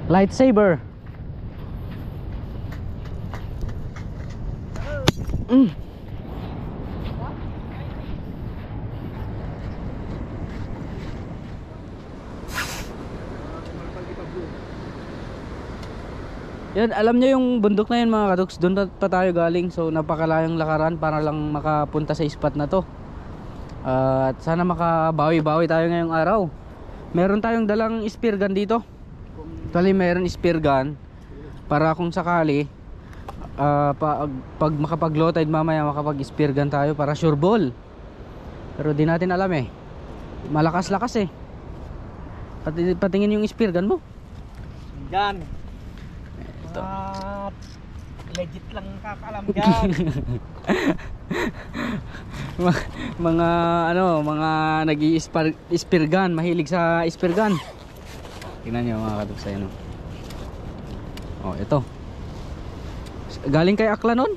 Lightsaber. Yan, alam nyo yung bundok na yun mga kaduks, doon pa tayo galing. So napakalayang lakaran para lang makapunta sa spot na to. At sana makabawi-bawi tayo ngayong araw. Meron tayong dalang spear gun dito. Actually meron spear gun para kung sakali pag makapag low tide mamaya makapag spear gun tayo para sure ball. Pero di natin alam eh, malakas-lakas eh. Patingin yung spear gun mo. Yan. Ito. Legit lang kakaalam dyan. Mga ano, mga nag-i-spear gun, mahilig sa spear gun. Tingnan niyo mga kaduks, ayun. Oh, ito. Galing kay Aklanon?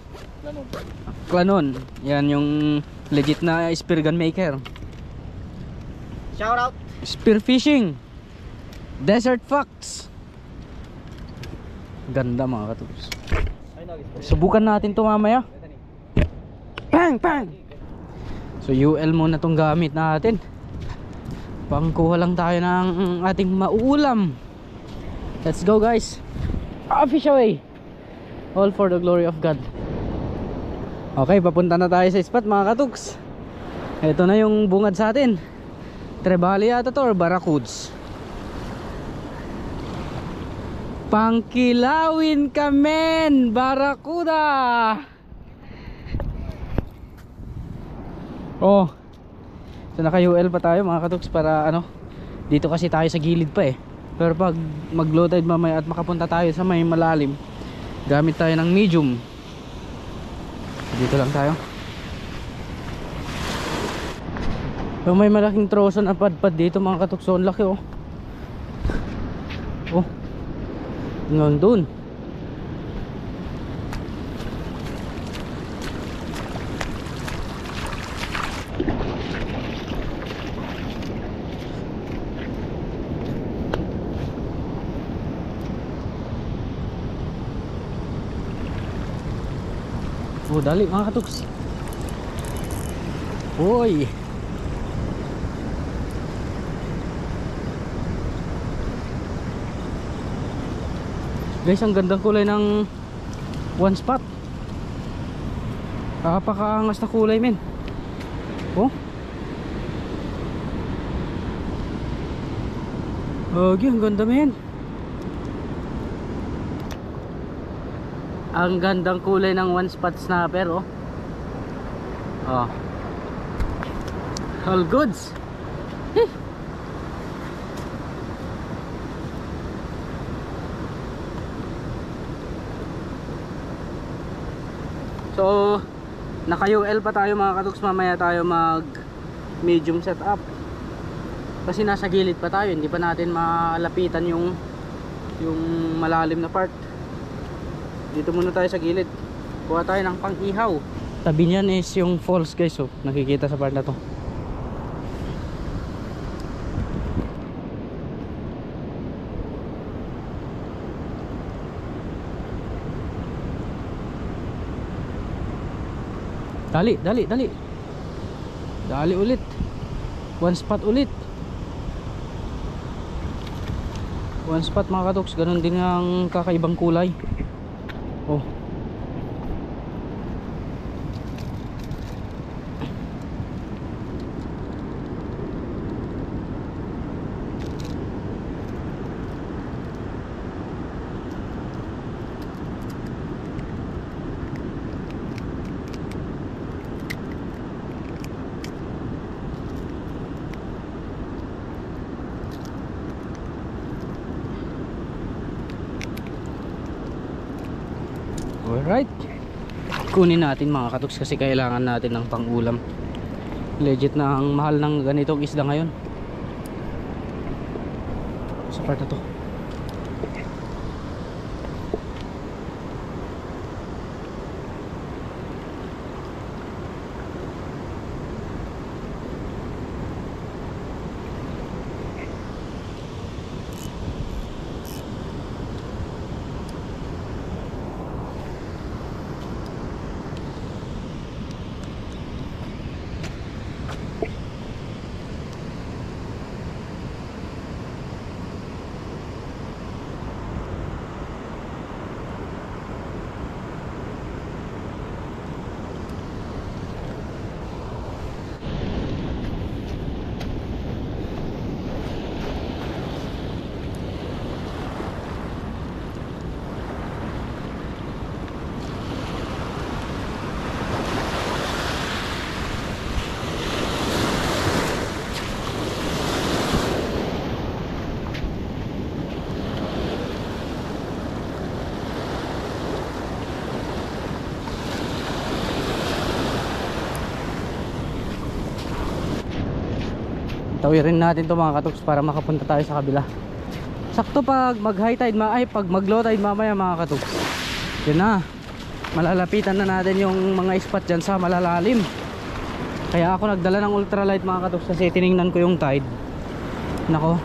Aklanon. Yan yung legit na spear gun maker. Shout out. Spear fishing. Desert Fox. Ganda mga kaduks. Subukan natin to mamaya. Bang! Bang! So UL muna tong gamit natin. Pangkuha lang tayo ng ating mauulam. Let's go guys. Fish away. All for the glory of God. Okay, papunta na tayo sa spot mga katuks. Ito na yung bungad sa atin. Trevally ata to or Barracuds. Pangkilawin ka men, Barracuda. Oh, so naka UL pa tayo mga katuks para ano, dito kasi tayo sa gilid pa eh. Pero pag mag low tide mamaya at makapunta tayo sa may malalim, gamit tayo ng medium. Dito lang tayo. So may malaking troso na padpad dito mga katuks. So laki oh. Oh, hanggang dun. Oh, dali mga katuks. Uy. Guys, ang gandang kulay ng one spot. Kapakaangas na kulay men. Oh. Okay, ang ganda men. Ang gandang kulay ng one spot snapper oh. Oh. All goods. So naka UL pa tayo mga katuks, mamaya tayo mag medium setup. Kasi nasa gilid pa tayo, hindi pa natin malapitan yung malalim na part. Dito muna tayo sa gilid. Kuha tayo ng pang-ihaw. Tabi niyan is yung falls guys, so nakikita sa part na to. Dali, dali, dali. Dali ulit. One spot ulit. One spot mga katuks, ganun din ang kakaibang kulay. Oh. Alright, kunin natin mga katuks kasi kailangan natin ng pang-ulam. Legit na ang mahal ng ganitong isda ngayon sa part na to. tawirin natin to mga katoks para makapunta tayo sa kabila. Sakto pag mag high tide pag mag low tide mamaya mga katoks, yun na, malalapitan na natin yung mga spot dyan sa malalalim. Kaya ako nagdala ng ultralight mga katoks kasi tiningnan ko yung tide. Nako,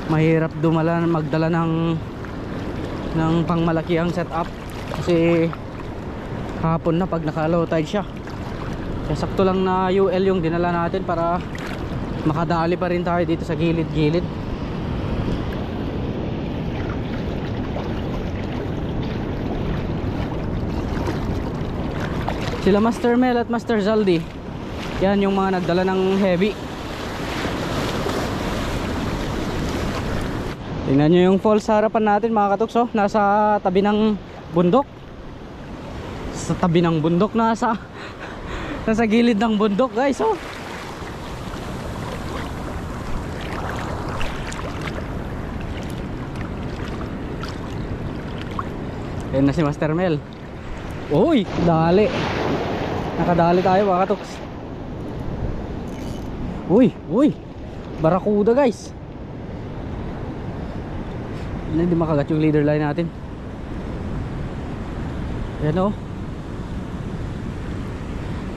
mahirap magdala ng pangmalaki ang setup kasi hapon na pag naka low tide siya. Kaya sakto lang na UL yung dinala natin para makadali pa rin tayo dito sa gilid-gilid. Sila Master Mel at Master Zaldi, yan yung mga nagdala ng heavy. Tingnan nyo yung falls sa harapan natin mga katoks, oh. Nasa tabi ng bundok. Sa tabi ng bundok, nasa gilid ng bundok guys, oh. Ayan na si Master Mel. Uy, dali. Nakadali tayo mga katoks. Uy, barakuda guys. Hindi makagat yung leader line natin. Ayan o.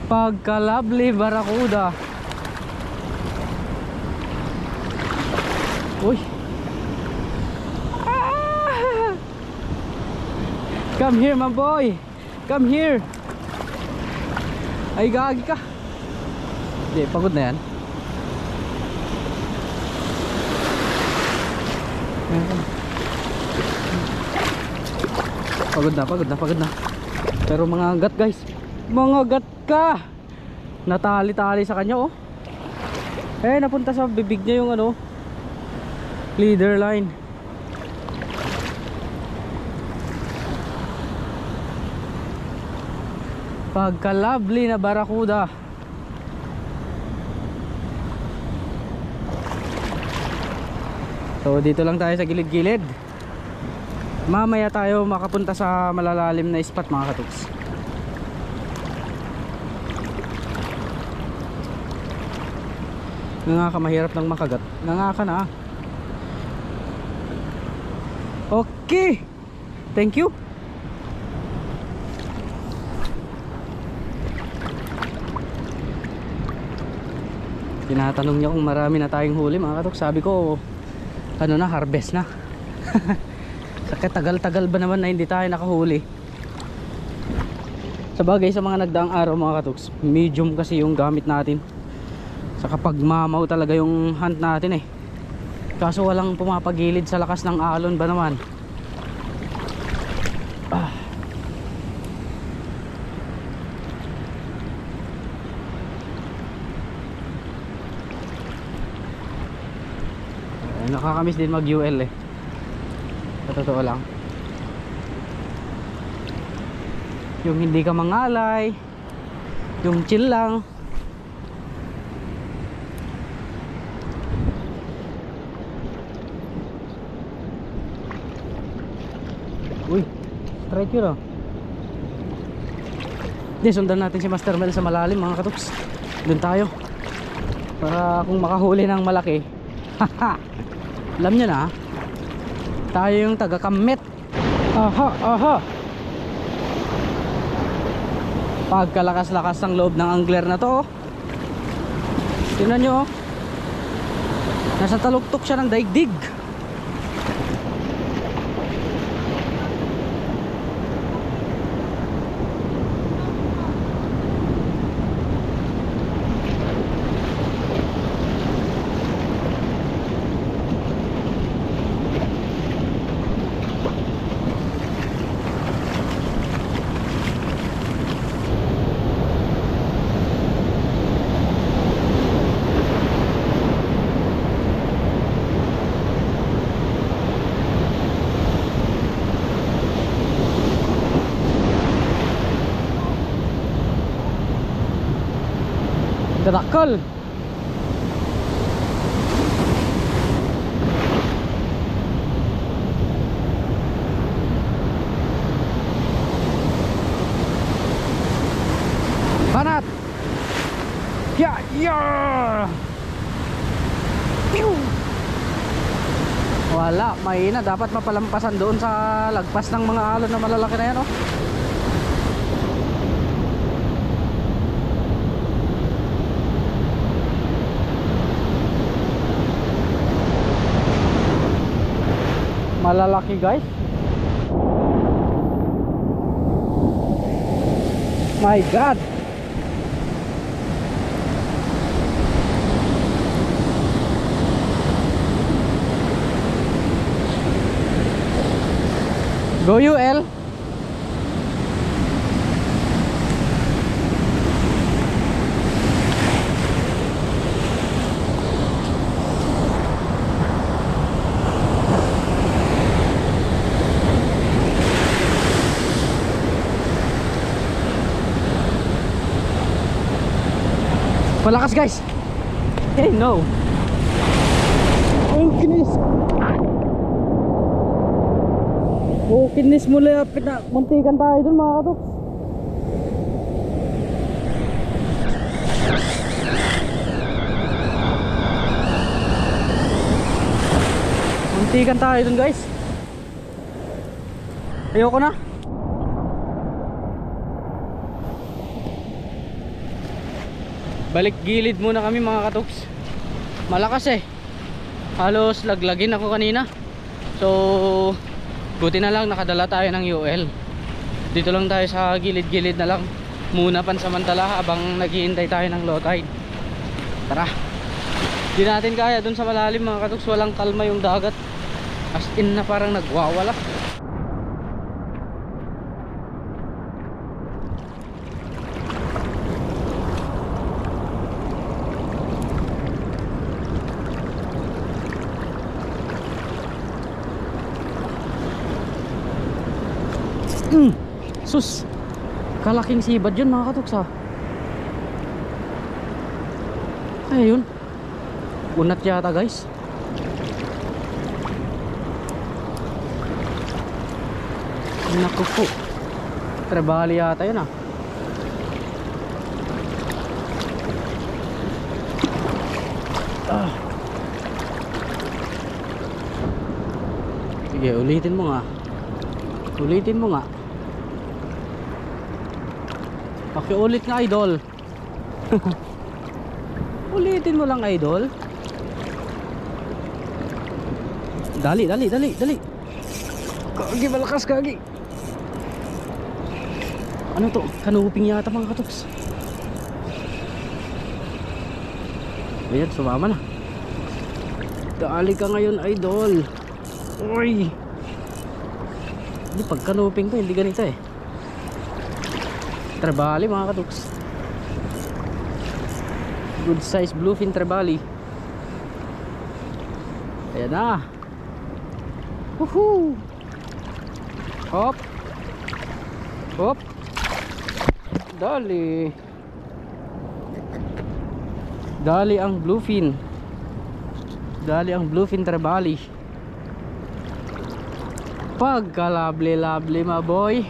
Pagka-lovely barakuda. Uy. Ah! Come here my boy. Come here. Ay gagi ka. Hindi, pagod na yan. Pagod na. Pero mga gat guys, mga gat ka. Natali-tali sa kanya oh. Napunta sa bibig niya yung leader line. Pagka lovely na barakuda. So dito lang tayo sa gilid-gilid. Mamaya tayo makapunta sa malalalim na spot mga katoks. Nga ka, mahirap lang makagat. Nga ka na. Okay, thank you. Tinatanong niya kung marami na tayong huli mga katoks. Sabi ko harvest na. Sakit, tagal-tagal ba naman na hindi tayo nakahuli. Sa bagay, sa mga nagdaang araw mga katoks, medium kasi yung gamit natin. Saka pagmamaw talaga yung hunt natin eh. Kaso walang pumapagilid sa lakas ng alon ba naman. Nakakamiss din mag UL eh. Sa totoo lang, yung hindi ka mangalay, yung chill lang. Uy, straight yun oh. Di, sundan natin si Master Mel sa malalim mga katoks. Doon tayo para kung makahuli ng malaki. Haha, alam nyo na, tayo yung taga-kamit. Aha. Pagkalakas-lakas ng loob ng angler na to oh. Tingnan nyo oh. Nasa taluktok siya ng daigdig. Dadakol. Banat. Ya. Wala, mahina. Dapat mapalampasan doon sa lagpas ng mga alon na malalaki na yan, oh. Malalaki, guys. My God. Go UL. Malakas, guys. Hey, no. Oh, kinis. Oh, kinis mo lapit na. Muntikan tayo dun, mga katoks. Muntikan tayo dun, guys. Ayoko na. Balik gilid muna kami, mga katoks. Malakas eh. Halos laglagin ako kanina. So buti na lang nakadala tayo ng UL. Dito lang tayo sa gilid-gilid na lang muna pansamantala habang naghihintay tayo ng low tide. Tara. Di natin kaya dun sa malalim, mga katoks. Walang kalma yung dagat. As in na parang nagwawala. Sus, kalaking sibad yun, mga katoks, ha. Ayun, unat yata, guys. Naku po, trebali yata yun, ha. Sige, ulitin mo nga. Ulitin mo nga. Pakiulit nga, idol. Ulitin mo lang, idol. Dali, dali, dali, dali. Kagi, malakas, kagi. Ano to? Kanuping yata, mga katoks. Ayan, sumama na. Dali ka ngayon, idol. Uy. Hindi, pag kanuping to, hindi ganito eh. Trebali, mga katoks. Good size bluefin trebali. Ayan na. Woohoo. Hop. Hop. Dali. Dali ang bluefin. Dali ang bluefin trebali. Pagkalabli-labli, my boy.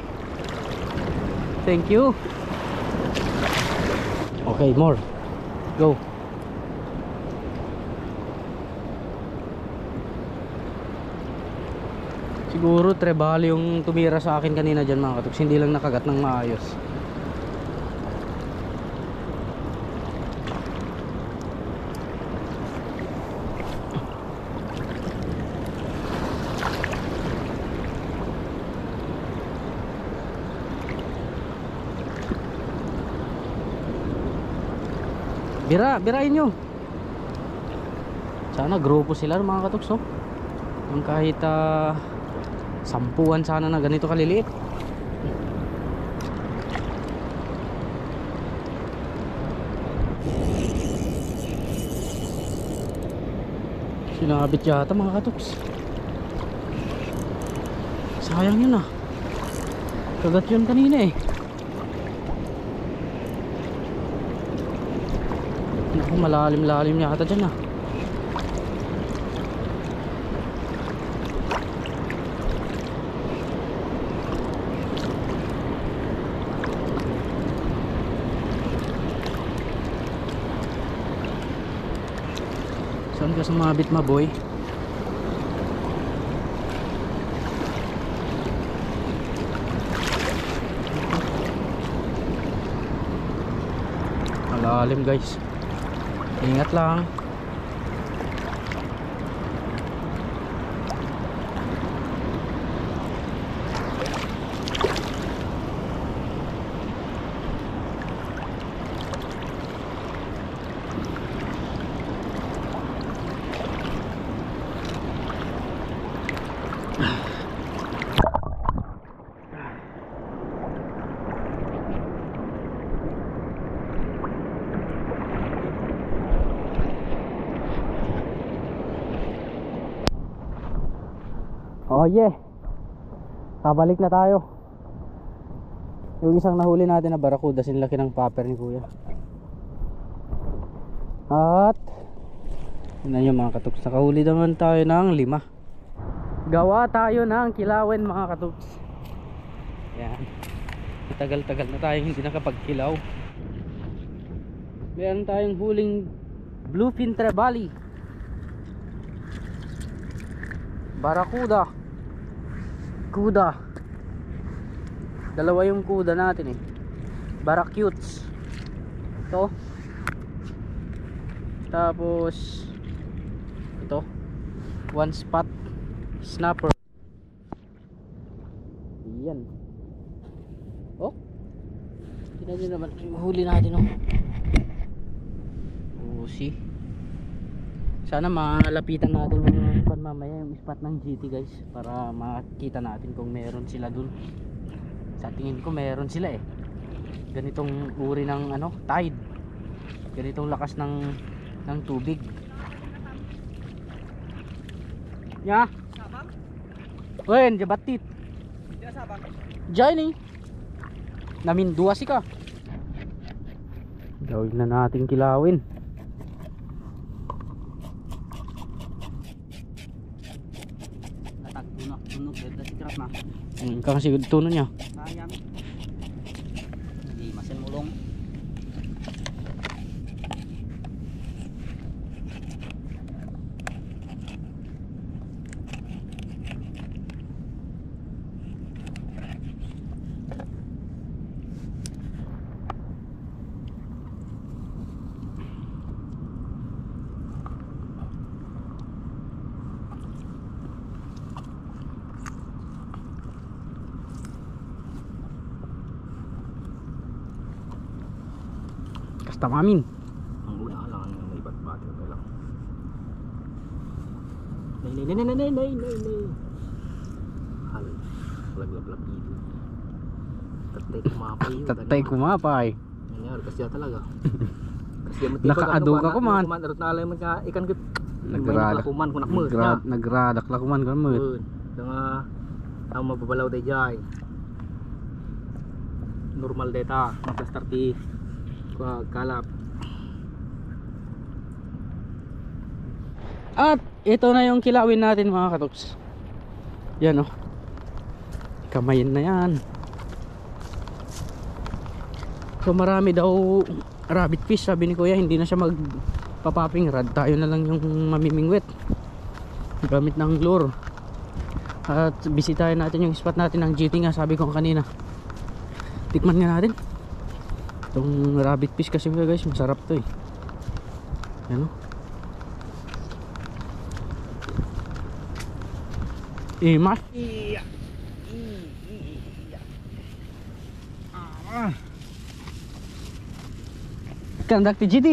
Thank you. Okay, more. Go. Siguro trebali yung tumira sa akin kanina dyan, mga katoks. Hindi lang nakagat ng maayos. Birain nyo. Sana grupo sila, mga katoks, no? Ang kahit sampuan sana na ganito kaliliit. Sinabit yata, mga katoks. Sayang yun, ah. Kagat yun kanina eh. Malalim-lalim yata dyan, ah. Saan ka sumabit, maboy? Malalim guys. Ingat lang. Oh yeah. Pabalik na tayo. Yung isang nahuli natin na barakuda, sinlaki ng popper ni kuya. At yun na yung mga katuks. Nakahuli naman tayo ng 5. Gawa tayo ng kilawin mga katuks. Yan. Tagal-tagal na tayo hindi nakapagkilaw. Meron tayong huling bluefin trevally, barakuda, kuda. Dalawa yung kuda natin eh. Baracutes. Ito. Tapos ito. One spot snapper. Yan. Oh. Tingnan nyo naman yung huli natin oh. Oh, see. Sana malapitan natin yung mamaya yung spot ng GT guys, para makita natin kung meron sila dun. Sa tingin ko meron sila eh. Ganitong uri ng ano, tide. Ganitong lakas ng tubig. Ya. Sabang? Wen, jabatit. Hindi na sabang. Johnny. Namin dua si ka. Gawin na natin kilawin. Tunog beda si Krat na. Kang sigud tuno niya. Sayang. Hindi masin mulong. Tamamin. Ang una lang ang may bat-bat ito lang. Nay. Hal. Laglap-lap dito. Tatay kumapay. Nangyari kasi talaga. Kasi Nakaado ka kuman. Arot na alay man ka ikan git. Nagradak Kuman ko nakmer. Nagradak la kuman kan meut. Nga ang mababalaw day jay. Normal data, magka-starti kalap. At ito na yung kilawin natin mga katoks. Yan oh. Kamayin na yan. So marami daw rabbit fish, sabi ni kuya. Hindi na siya magpapaping rod. Tayo na lang yung mamimingwit gamit ng lure. At bisitahin natin yung spot natin ng GT nga, sabi ko kanina. Tikman nga natin itong rabbit fish kasi guys, masarap to eh. Yan o. Imas. Kandak ti GT.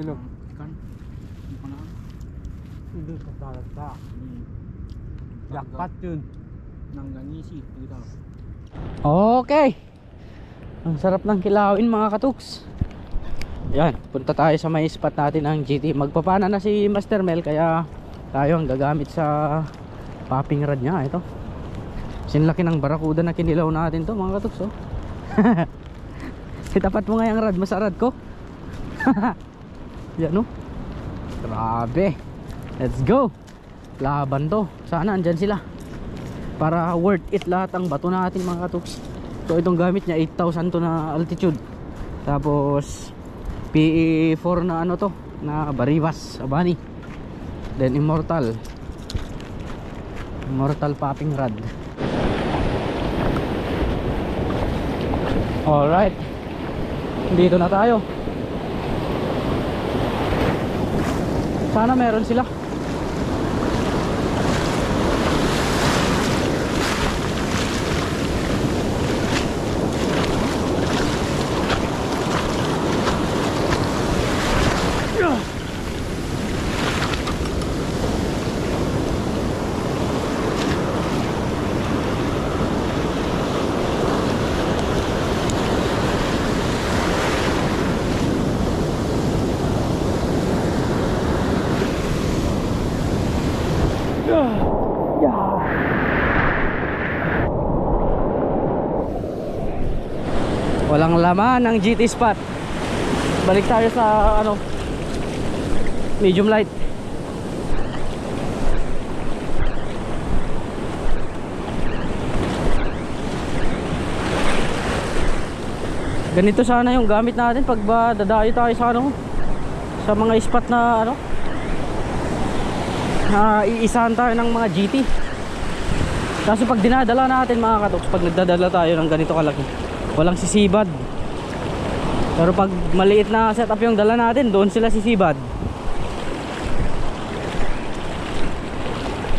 Ilo. Kan. Ano? Ilo sa talata. Jackpot yun. Nang ganisi dito. Okay. Ang sarap ng kilawin mga katuks. Yan, punta tayo sa may spot natin ang GT. Magpapana na si Master Mel, kaya tayo ang gagamit sa popping rod niya. Ito. Sinlaki ng barakuda na kinilaw natin to mga katuks oh. Itapat mo nga yung rod mo sa rod ko. Yan oh. Grabe. Let's go. Laban to. Sana andyan sila. para worth it lahat ang bato natin mga katuks. So itong gamit niya 8,000 to na altitude, tapos PE4 na ano to, na Baribas Abani, then Immortal popping rod. Alright, dito na tayo. Sana meron sila. Walang laman ng GT spot. Balik tayo sa ano, medium light. Ganito sana yung gamit natin pag dadayo tayo sa ano, sa mga spot na ano, na iisahan tayo ng mga GT. Kaso pag dinadala natin mga katoks, pag nagdadala tayo ng ganito kalaki, walang sisibad. Pero pag maliit na setup yung dala natin, doon sila sisibad.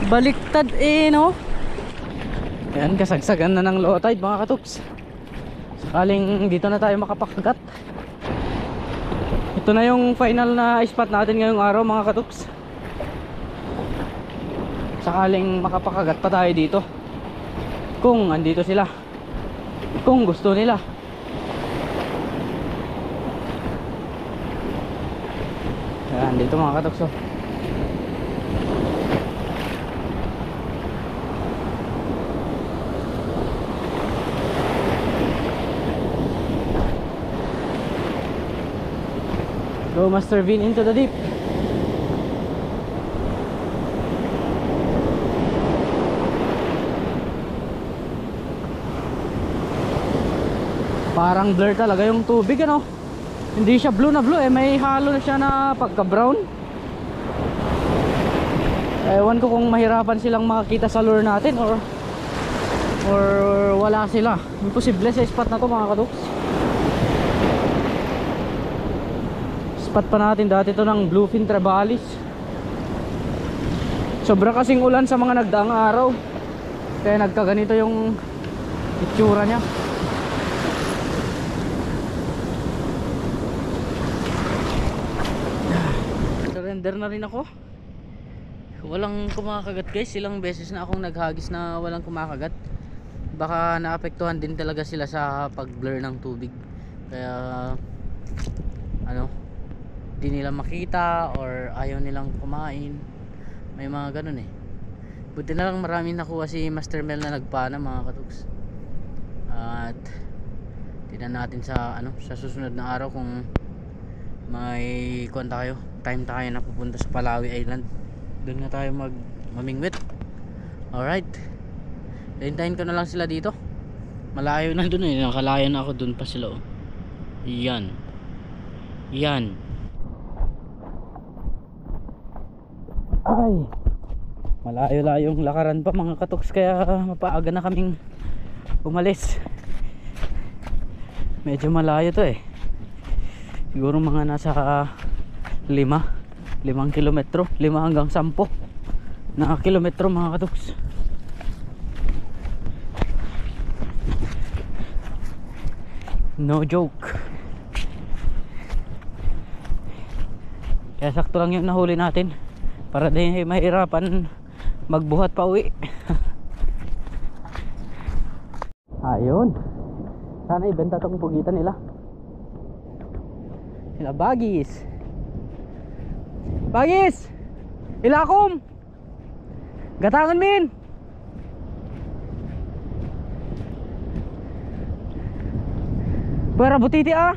Baliktad no. Ayan, kasagsagan na ng low tide mga katoks. Sakaling dito na tayo makapakagat. Ito na yung final na spot natin ngayong araw mga katoks. Sakaling makapakagat pa tayo dito, kung andito sila, kung gusto nila. Ayan, dito mga katokso. Go Master Vin into the deep. Parang blur talaga yung tubig ano. Hindi siya blue na blue may halo na siya na pagka brown. Ewan ko kung mahirapan silang makakita sa lure natin or wala sila. Imposible sa spot na to mga kadoks. Spot pa natin dati to ng bluefin trebalis. Sobra kasing ulan sa mga nagdaang araw, kaya nagkaganito yung itsura nya. Surrender na rin ako. Walang kumakagat guys. Ilang beses na akong naghagis na walang kumakagat. Baka naapektuhan din talaga sila sa pag-blur ng tubig. Kaya ano, di nila makita or ayaw nilang kumain. May mga ganun eh. Buti na lang maraming nakuha si Master Mel na nagpana mga katuks. At tingnan natin sa ano, sa susunod na araw kung may kuwan tayo, time tayo na pupunta sa Palawi Island. Doon na tayo mamingwit. Alright, hintayin ko na lang sila dito. Malayo na doon eh, nakalayo na ako. Doon pa sila oh. Yan. Yan. Ay, malayo-layong lakaran pa mga katoks, kaya mapaaga na kaming umalis. Medyo malayo to eh. Siguro mga nasa 5 kilometro, 5 hanggang 10 na kilometro mga katoks. No joke. Kaya sakto lang yung nahuli natin para di mahirapan magbuhat pa uwi. Ayun, sana ibenta tong pugitan nila. Sila Bagis. Bagis! Ilakom! Gatangan min! Pera butiti ah!